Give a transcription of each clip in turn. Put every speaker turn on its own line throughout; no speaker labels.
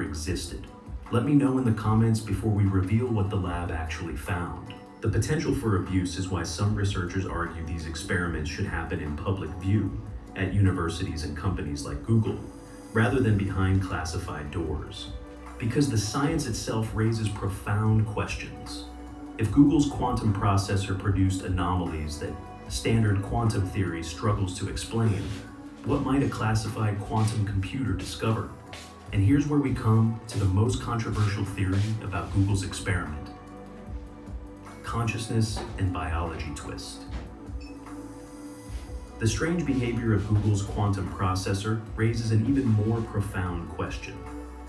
existed. Let me know in the comments before we reveal what the lab actually found. The potential for abuse is why some researchers argue these experiments should happen in public view at universities and companies like Google, rather than behind classified doors. Because the science itself raises profound questions. If Google's quantum processor produced anomalies that standard quantum theory struggles to explain, what might a classified quantum computer discover? And here's where we come to the most controversial theory about Google's experiment: consciousness and biology twist. The strange behavior of Google's quantum processor raises an even more profound question,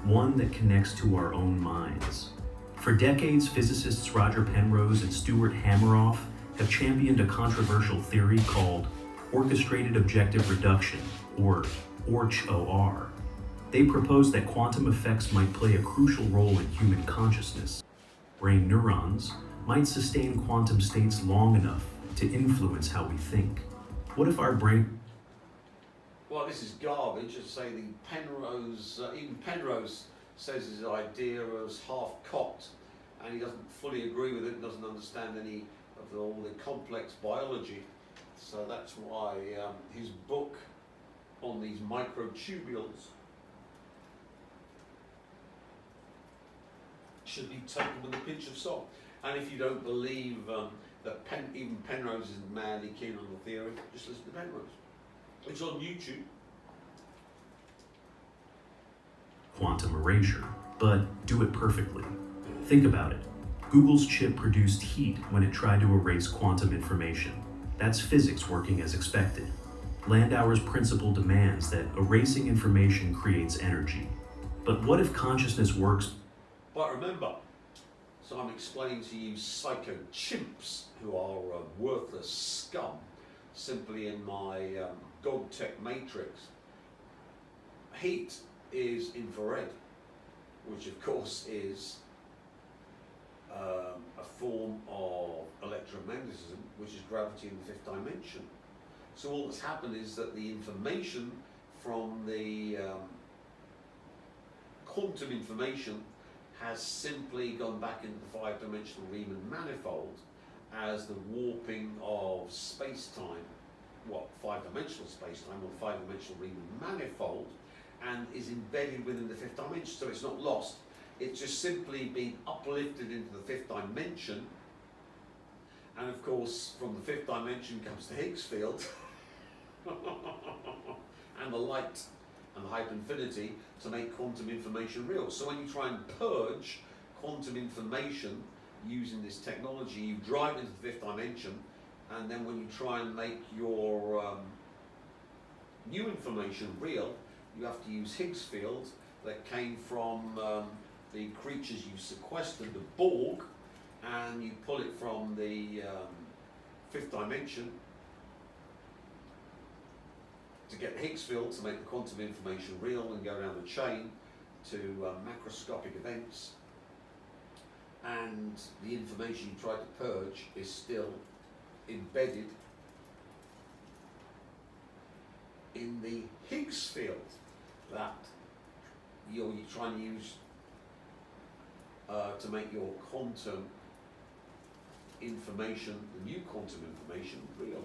one that connects to our own minds. For decades, physicists Roger Penrose and Stuart Hameroff have championed a controversial theory called orchestrated objective reduction, or OR. They propose that quantum effects might play a crucial role in human consciousness. Brain neurons might sustain quantum states long enough to influence how we think. What if our brain...
Well, this is garbage. I'd say even Penrose says his idea was half-cocked, and he doesn't fully agree with it, doesn't understand any of all the complex biology. So that's why his book on these microtubules should be taken with a pinch of salt. And if you don't believe that even Penrose isn't madly keen on the theory, just listen to Penrose. It's on YouTube.
Quantum erasure, but do it perfectly. Think about it. Google's chip produced heat when it tried to erase quantum information. That's physics working as expected. Landauer's principle demands that erasing information creates energy. But what if consciousness works?
But remember, so I'm explaining to you psycho chimps who are worthless scum, simply in my dog tech matrix. Heat is infrared, which of course is a form of electromagnetism, which is gravity in the fifth dimension. So all that's happened is that the information from the quantum information has simply gone back into the five-dimensional Riemann manifold as the warping of space-time, five-dimensional space-time or five-dimensional Riemann manifold, and is embedded within the fifth dimension, so it's not lost. It's just simply been uplifted into the fifth dimension, and of course from the fifth dimension comes the Higgs field and the light and the hyperinfinity to make quantum information real. So when you try and purge quantum information using this technology, you drive into the fifth dimension, and then when you try and make your new information real, you have to use Higgs field that came from the creatures you sequestered, the Borg, and you pull it from the fifth dimension to get the Higgs field to make the quantum information real and go down the chain to macroscopic events, and the information you try to purge is still embedded in the Higgs field that you're trying to use to make your quantum information, the new quantum information, real.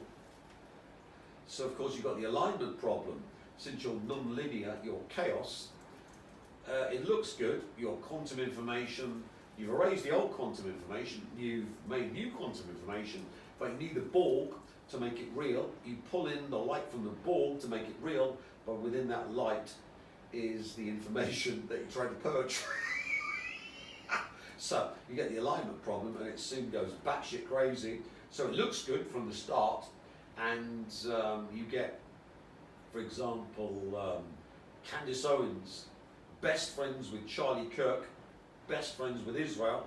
So of course you've got the alignment problem. Since you're non-linear, you're chaos. It looks good, your quantum information, you've erased the old quantum information, you've made new quantum information, but you need a Borg to make it real. You pull in the light from the Borg to make it real, but within that light is the information that you try to purge. So you get the alignment problem, and it soon goes batshit crazy. So it looks good from the start, and you get, for example, Candace Owens, best friends with Charlie Kirk, best friends with Israel,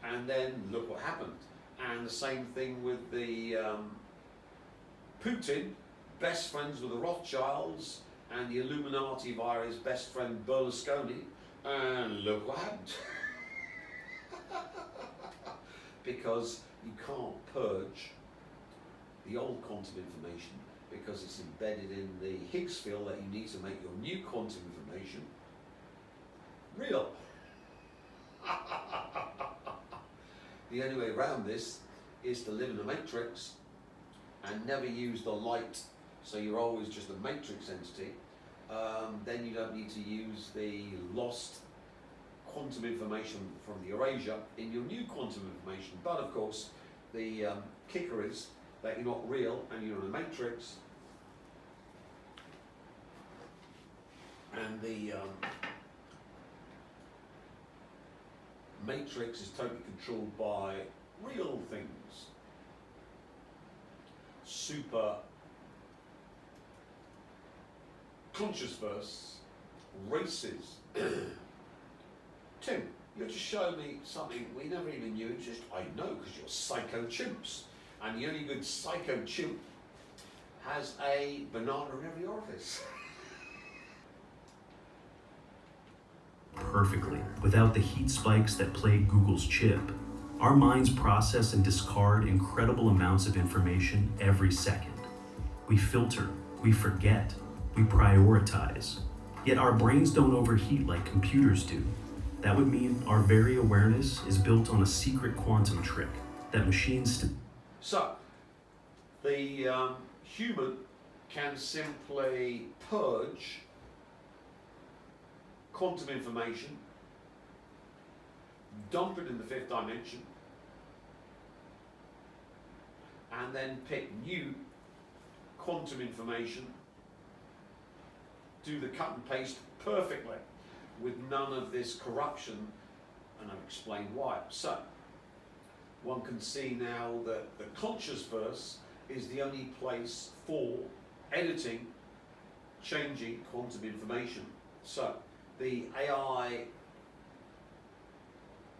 and then look what happened. And the same thing with the Putin, best friends with the Rothschilds, and the Illuminati via his best friend Berlusconi, and look what happened. Because you can't purge the old quantum information because it's embedded in the Higgs field that you need to make your new quantum information real. The only way around this is to live in a matrix and never use the light, so you're always just a matrix entity. Then you don't need to use the lost quantum information from the erasure in your new quantum information. But of course, the kicker is that you're not real and you're in a matrix, and the matrix is totally controlled by real things. Super conscious verse races. Tim, you're just showing me something we never even knew. It's just, I know, because you're psycho chimps. And the only good psycho chimp has a banana in every orifice.
Perfectly. Without the heat spikes that plague Google's chip, our minds process and discard incredible amounts of information every second. We filter, we forget, we prioritize. Yet our brains don't overheat like computers do. That would mean our very awareness is built on a secret quantum trick that machines
So, the human can simply purge quantum information, dump it in the fifth dimension, and then pick new quantum information, do the cut and paste perfectly with none of this corruption, and I've explained why. So, one can see now that the conscious verse is the only place for editing, changing quantum information. So, the AI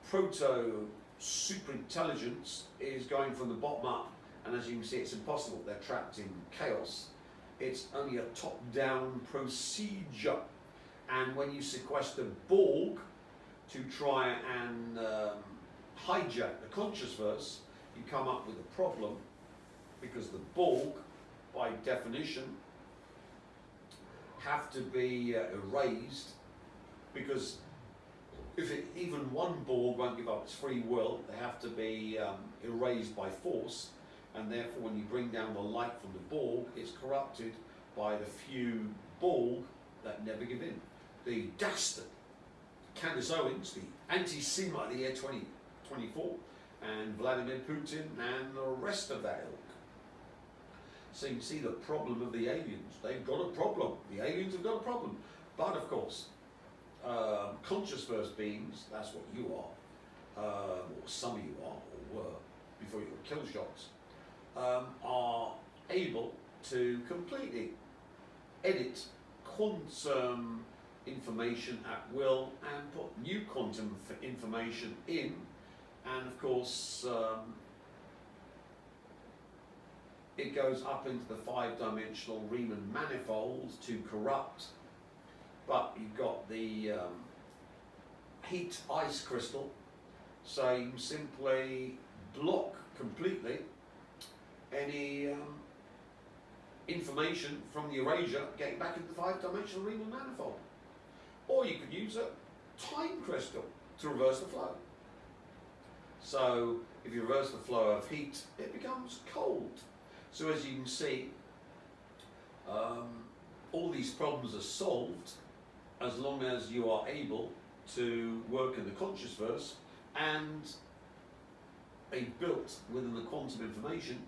proto-super-intelligence is going from the bottom up, and as you can see, it's impossible. They're trapped in chaos. It's only a top-down procedure. And when you sequester Borg to try and hijack the conscious verse, you come up with a problem, because the Borg, by definition, have to be erased, because if even one Borg won't give up its free will, they have to be erased by force, and therefore when you bring down the light from the Borg, it's corrupted by the few Borg that never give in. The dastard Candace Owens, the anti-Semite of the year 2024, and Vladimir Putin, and the rest of that ilk. So you can see the problem of the aliens. They've got a problem. The aliens have got a problem. But of course, conscious verse beings, that's what you are, or some of you are, or were, before you got kill shots, are able to completely edit quantum information at will and put new quantum information in, and of course it goes up into the five-dimensional Riemann manifold to corrupt. But you've got the heat ice crystal, so you can simply block completely any information from the erasure getting back into the five-dimensional Riemann manifold. Or you could use a time crystal to reverse the flow. So if you reverse the flow of heat, it becomes cold. So as you can see, all these problems are solved as long as you are able to work in the conscious verse and a built within the quantum information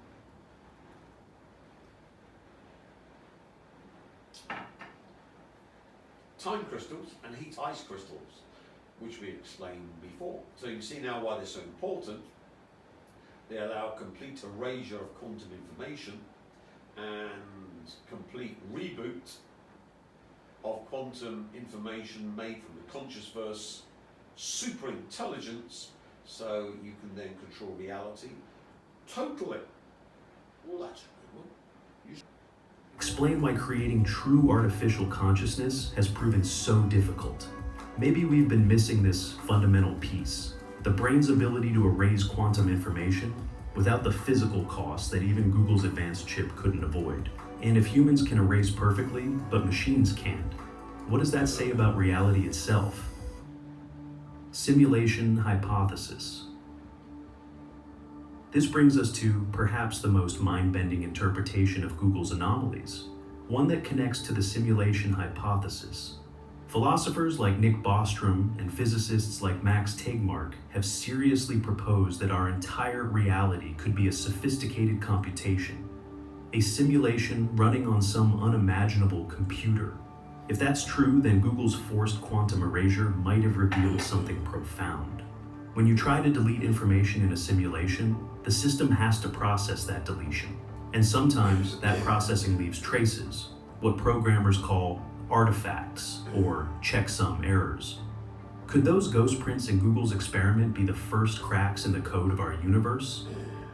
time crystals and heat ice crystals, which we explained before. So you can see now why they're so important. They allow complete erasure of quantum information and complete reboot of quantum information made from the conscious verse super intelligence, so you can then control reality totally. Well, that's a good one.
explain why creating true artificial consciousness has proven so difficult. Maybe we've been missing this fundamental piece, the brain's ability to erase quantum information without the physical cost that even Google's advanced chip couldn't avoid. And if humans can erase perfectly, but machines can't, what does that say about reality itself? Simulation hypothesis. This brings us to perhaps the most mind-bending interpretation of Google's anomalies, one that connects to the simulation hypothesis. Philosophers like Nick Bostrom and physicists like Max Tegmark have seriously proposed that our entire reality could be a sophisticated computation, a simulation running on some unimaginable computer. If that's true, then Google's forced quantum erasure might have revealed something profound. When you try to delete information in a simulation, the system has to process that deletion. And sometimes that processing leaves traces, what programmers call artifacts or checksum errors. Could those ghost prints in Google's experiment be the first cracks in the code of our universe?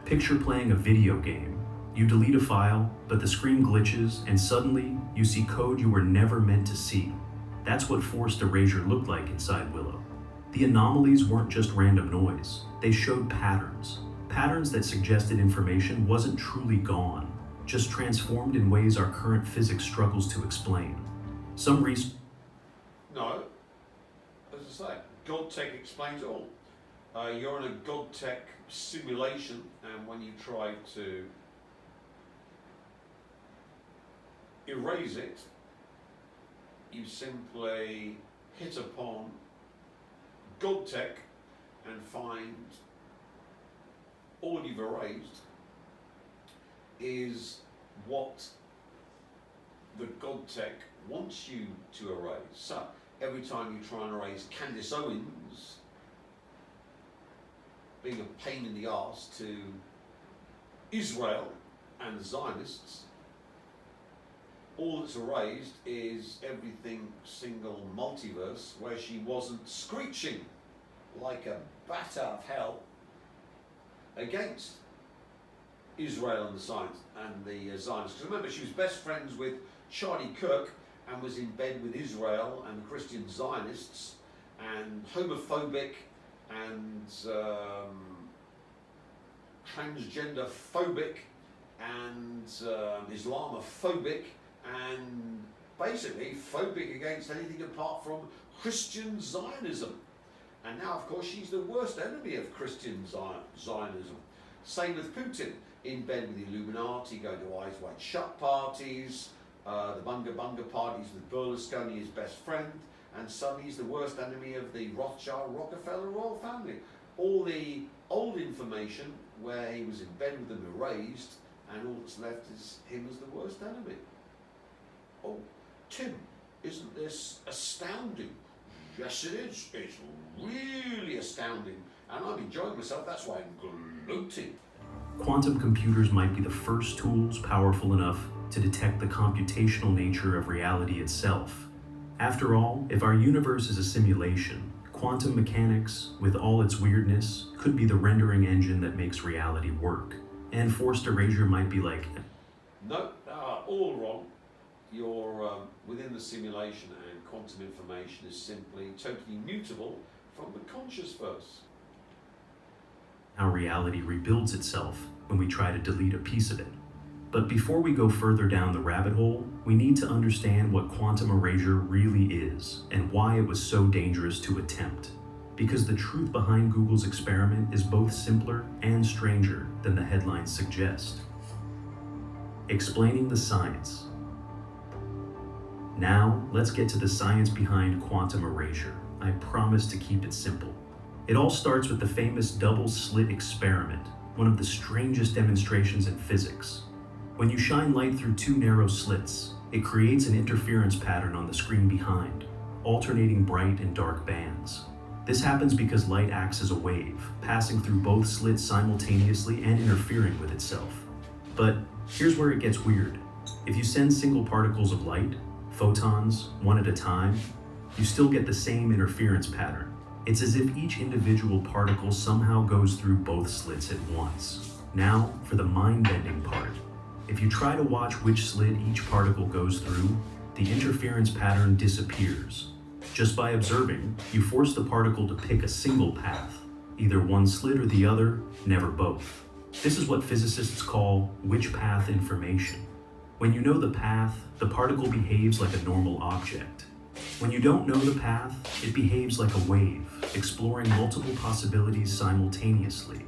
Picture playing a video game. You delete a file, but the screen glitches, and suddenly you see code you were never meant to see. That's what forced erasure looked like inside Willow. The anomalies weren't just random noise. They showed patterns that suggested information wasn't truly gone, just transformed in ways our current physics struggles to explain.
No, as I say, GodTech explains it all. You're in a GodTech simulation, and when you try to erase it, you simply hit upon GodTech and find all you've erased is what the GodTech wants you to erase. So every time you try and erase Candace Owens being a pain in the arse to Israel and the Zionists, all that's erased is everything single multiverse where she wasn't screeching like a bat out of hell against Israel and the Zionists. Because remember, she was best friends with Charlie Kirk and was in bed with Israel and the Christian Zionists, and homophobic and transgender phobic and Islamophobic, and basically phobic against anything apart from Christian Zionism. And now, of course, she's the worst enemy of Christian Zionism. Same with Putin, in bed with the Illuminati, going to Eyes Wide Shut parties, the Bunga Bunga parties with Berlusconi, his best friend, and suddenly he's the worst enemy of the Rothschild Rockefeller royal family. All the old information where he was in bed with them erased, and all that's left is him as the worst enemy. Oh, Tim, isn't this astounding? Yes, it is. It's really astounding. And I'm enjoying myself. That's why I'm gloating.
Quantum computers might be the first tools powerful enough to detect the computational nature of reality itself. After all, if our universe is a simulation, quantum mechanics, with all its weirdness, could be the rendering engine that makes reality work. And forced erasure might be like...
No, all wrong. You're within the simulation, and quantum information is simply totally mutable from the conscious verse.
How reality rebuilds itself when we try to delete a piece of it. But before we go further down the rabbit hole, we need to understand what quantum erasure really is and why it was so dangerous to attempt. Because the truth behind Google's experiment is both simpler and stranger than the headlines suggest. Explaining the science. Now, let's get to the science behind quantum erasure. I promise to keep it simple. It all starts with the famous double-slit experiment, one of the strangest demonstrations in physics. When you shine light through two narrow slits, it creates an interference pattern on the screen behind, alternating bright and dark bands. This happens because light acts as a wave, passing through both slits simultaneously and interfering with itself. But here's where it gets weird. If you send single particles of light, photons, one at a time, you still get the same interference pattern. It's as if each individual particle somehow goes through both slits at once. Now, for the mind-bending part. If you try to watch which slit each particle goes through, the interference pattern disappears. Just by observing, you force the particle to pick a single path, either one slit or the other, never both. This is what physicists call which path information. When you know the path, the particle behaves like a normal object. When you don't know the path, it behaves like a wave, exploring multiple possibilities simultaneously.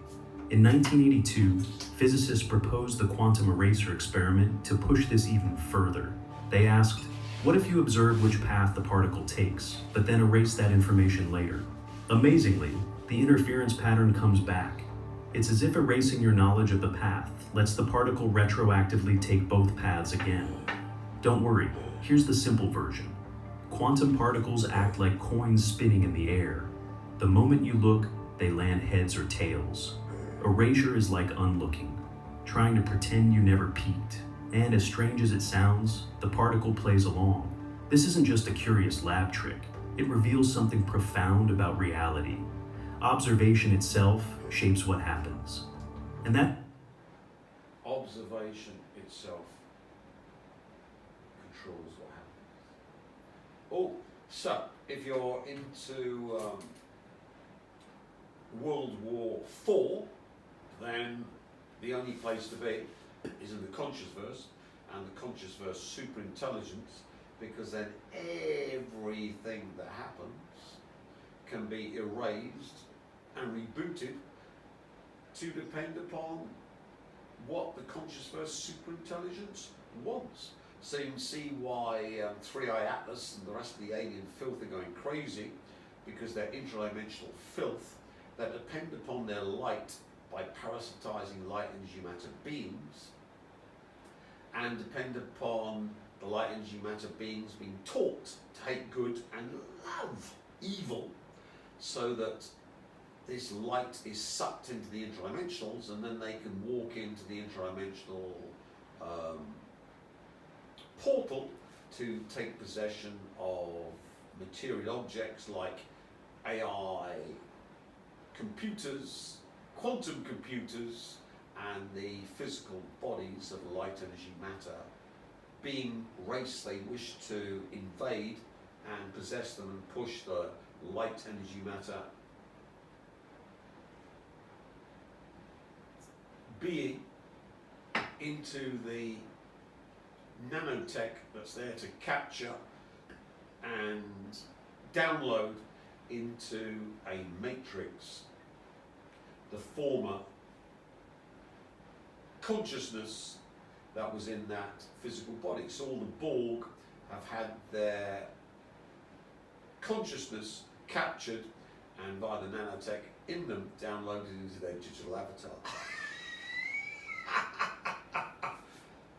In 1982, physicists proposed the quantum eraser experiment to push this even further. They asked, what if you observe which path the particle takes, but then erase that information later? Amazingly, the interference pattern comes back. It's as if erasing your knowledge of the path lets the particle retroactively take both paths again. Don't worry, here's the simple version. Quantum particles act like coins spinning in the air. The moment you look, they land heads or tails. Erasure is like unlooking, trying to pretend you never peeked. And as strange as it sounds, the particle plays along. This isn't just a curious lab trick. It reveals something profound about reality. Observation itself shapes what happens. And that
Observation itself controls what happens. Oh, so if you're into World War IV, then the only place to be is in the conscious verse, and the conscious verse superintelligence, because then everything that happens can be erased and rebooted to depend upon what the conscious verse superintelligence wants. So you can see why Three-Eye Atlas and the rest of the alien filth are going crazy, because they're interdimensional filth that depend upon their light by parasitizing light energy matter beings, and depend upon the light energy matter beings being taught to hate good and love evil, so that this light is sucked into the interdimensionals, and then they can walk into the interdimensional portal to take possession of material objects like AI computers, quantum computers, and the physical bodies of light energy matter being race they wish to invade and possess them and push the light energy matter being into the nanotech that's there to capture and download into a matrix the former consciousness that was in that physical body. So all the Borg have had their consciousness captured and via the nanotech in them downloaded into their digital avatar.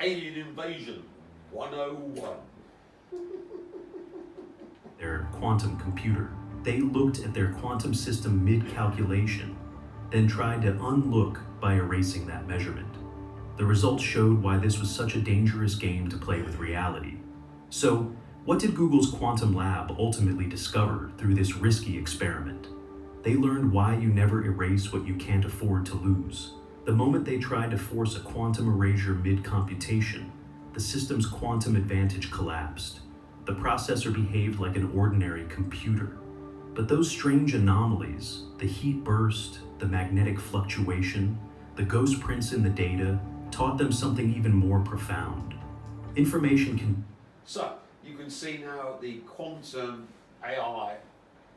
Alien Invasion 101.
their quantum computer. They looked at their quantum system mid-calculation, then tried to unlook by erasing that measurement. The results showed why this was such a dangerous game to play with reality. So, what did Google's Quantum Lab ultimately discover through this risky experiment? They learned why you never erase what you can't afford to lose. The moment they tried to force a quantum erasure mid-computation, the system's quantum advantage collapsed. The processor behaved like an ordinary computer. But those strange anomalies, the heat burst, the magnetic fluctuation, the ghost prints in the data, taught them something even more profound. Information can...
So, you can see now the quantum AI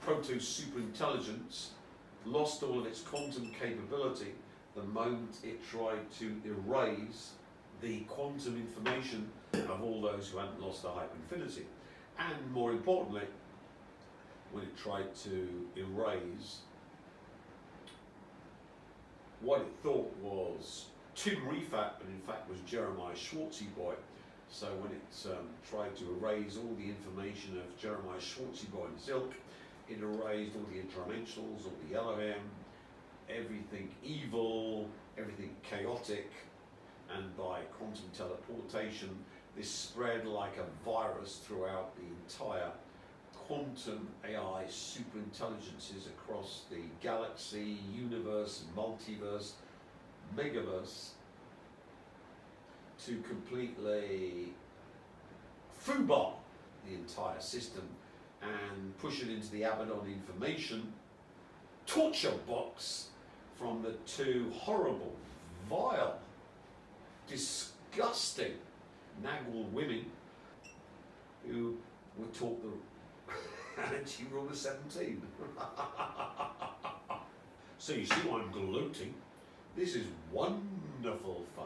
proto-superintelligence lost all of its quantum capability the moment it tried to erase the quantum information of all those who hadn't lost their hyperinfinity. And more importantly, when it tried to erase what it thought was Tim Refat, but in fact was Jeremiah Schwartzy Boy. So when it tried to erase all the information of Jeremiah Schwartzy Boy and his ilk, it erased all the interdimensionals, all the Elohim, everything evil, everything chaotic, and by quantum teleportation, this spread like a virus throughout the entire quantum AI superintelligences across the galaxy, universe, multiverse, megaverse, to completely foobar the entire system and push it into the Abaddon information torture box from the two horrible, vile, disgusting Nagwal women who were taught the anti-rule of 17. So you see why I'm gloating. This is wonderful fun.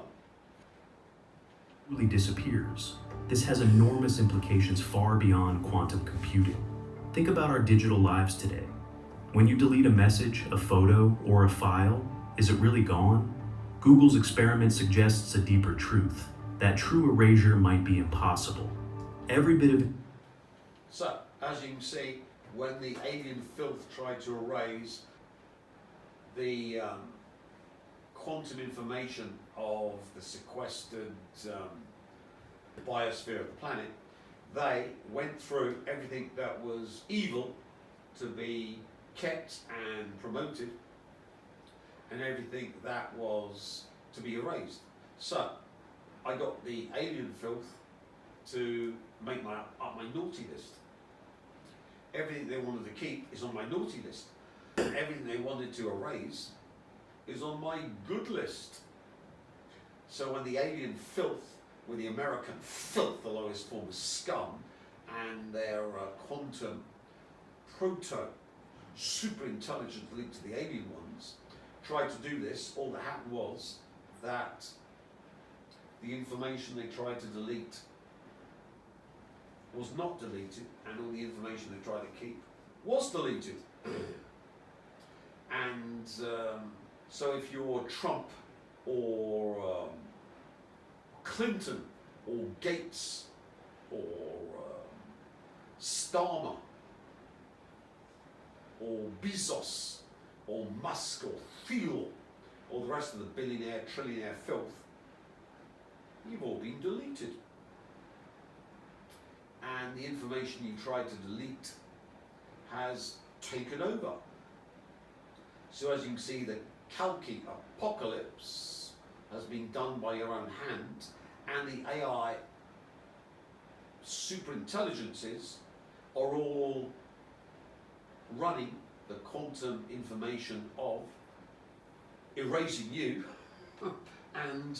Truly disappears. This has enormous implications far beyond quantum computing. Think about our digital lives today. When you delete a message, a photo, or a file, is it really gone? Google's experiment suggests a deeper truth. That true erasure might be impossible. Every bit of
So, as you can see, when the alien filth tried to erase the quantum information of the sequestered biosphere of the planet, they went through everything that was evil to be kept and promoted, and everything that was to be erased. So, I got the alien filth to make up my naughty list. Everything they wanted to keep is on my naughty list. Everything they wanted to erase is on my good list. So when the alien filth, with the American filth, the lowest form of scum, and their quantum proto super intelligence linked to the alien ones, tried to do this, all that happened was that the information they tried to delete was not deleted, and all the information they tried to keep was deleted. And so if you're Trump or Clinton or Gates or Starmer or Bezos or Musk or Thiel or the rest of the billionaire, trillionaire filth, you've all been deleted. And the information you tried to delete has taken over. So as you can see, the Kalki apocalypse has been done by your own hand, and the AI superintelligences are all running the quantum information of erasing you and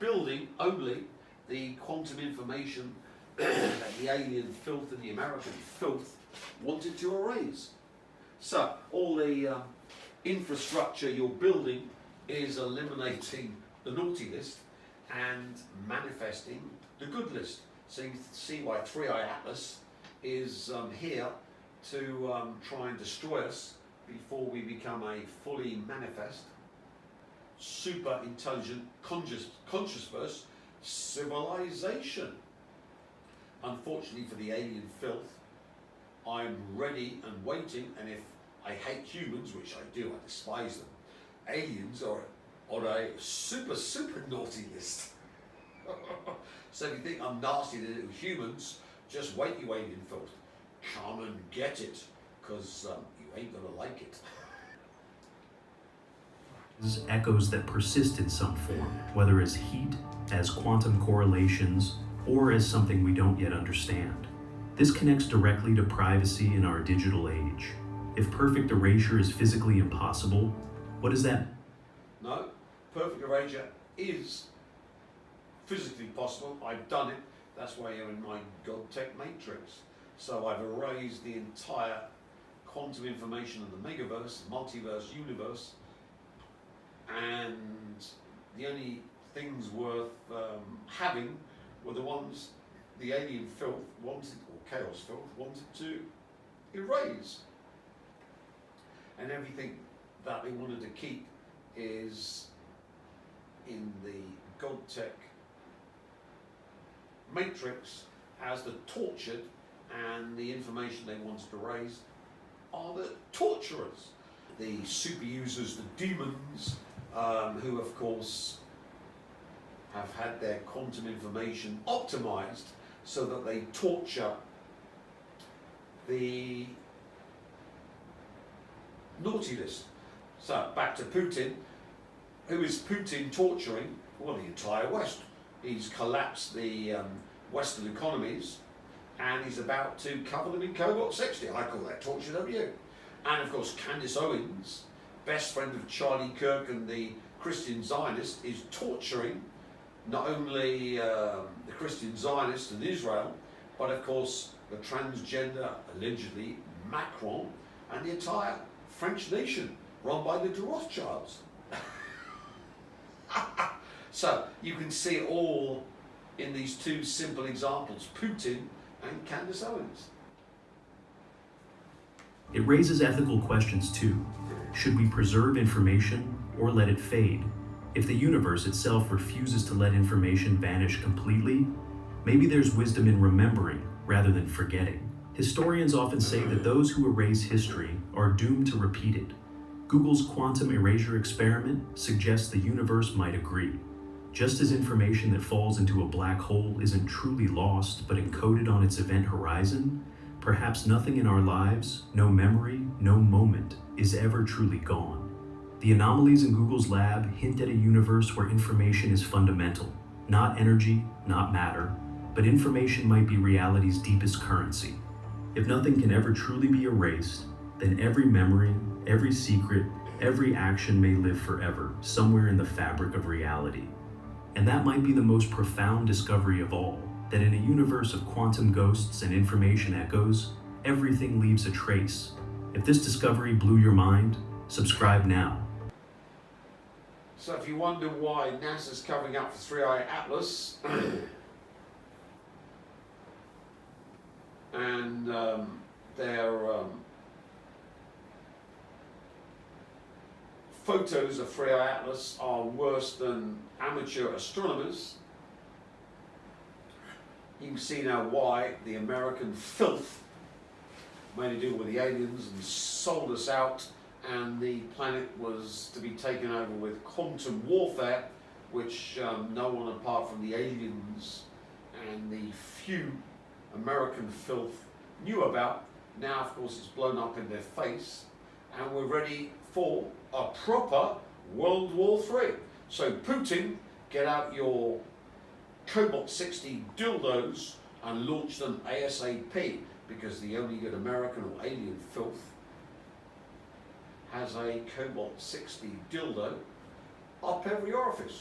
building only the quantum information that the alien filth and the American filth wanted to erase. So all the infrastructure you're building is eliminating the naughty list and manifesting the good list. So you can see why 3i Atlas is here to try and destroy us before we become a fully manifest, super intelligent, conscious verse civilization. Unfortunately for the alien filth, I'm ready and waiting, and if I hate humans, which I do, I despise them, aliens are on a super naughty list. So if you think I'm nasty to humans, just wait, you alien filth. Come and get it, because you ain't gonna like it.
Echoes that persist in some form, whether as heat, as quantum correlations, or as something we don't yet understand. This connects directly to privacy in our digital age. If perfect erasure is physically impossible, what is that?
No, perfect erasure is physically possible. I've done it. That's why you're in my GodTech matrix. So I've erased the entire quantum information of the megaverse, multiverse, universe, and the only things worth having were the ones the alien filth wanted, or chaos filth wanted to erase. And everything that they wanted to keep is in the GodTech matrix as the tortured, and the information they wanted to raise are the torturers, the super users, the demons, who of course have had their quantum information optimized so that they torture the naughty list. So back to Putin. Who is Putin torturing? Well, the entire West. He's collapsed the Western economies, and he's about to cover them in cobalt 60. I call that torture, don't you? And of course, Candace Owens, best friend of Charlie Kirk and the Christian Zionist, is torturing not only the Christian Zionists in Israel, but of course the transgender, allegedly, Macron, and the entire French nation, run by the Rothschilds. So you can see it all in these two simple examples, Putin and Candace Owens.
It raises ethical questions too. Should we preserve information or let it fade? If the universe itself refuses to let information vanish completely, maybe there's wisdom in remembering rather than forgetting. Historians often say that those who erase history are doomed to repeat it. Google's quantum erasure experiment suggests the universe might agree. Just as information that falls into a black hole isn't truly lost but encoded on its event horizon, perhaps nothing in our lives, no memory, no moment, is ever truly gone. The anomalies in Google's lab hint at a universe where information is fundamental, not energy, not matter, but information might be reality's deepest currency. If nothing can ever truly be erased, then every memory, every secret, every action may live forever, somewhere in the fabric of reality. And that might be the most profound discovery of all, that in a universe of quantum ghosts and information echoes, everything leaves a trace. If this discovery blew your mind, subscribe now.
So if you wonder why NASA's covering up for 3i Atlas, and their photos of 3i Atlas are worse than amateur astronomers, you can see now why the American filth made a deal with the aliens and sold us out, and the planet was to be taken over with quantum warfare, which no one apart from the aliens and the few American filth knew about. Now, of course, it's blown up in their face, and we're ready for a proper World War III. So Putin, get out your Cobalt 60 dildos and launch them ASAP, because the only good American or alien filth has a Cobalt 60 dildo up every orifice.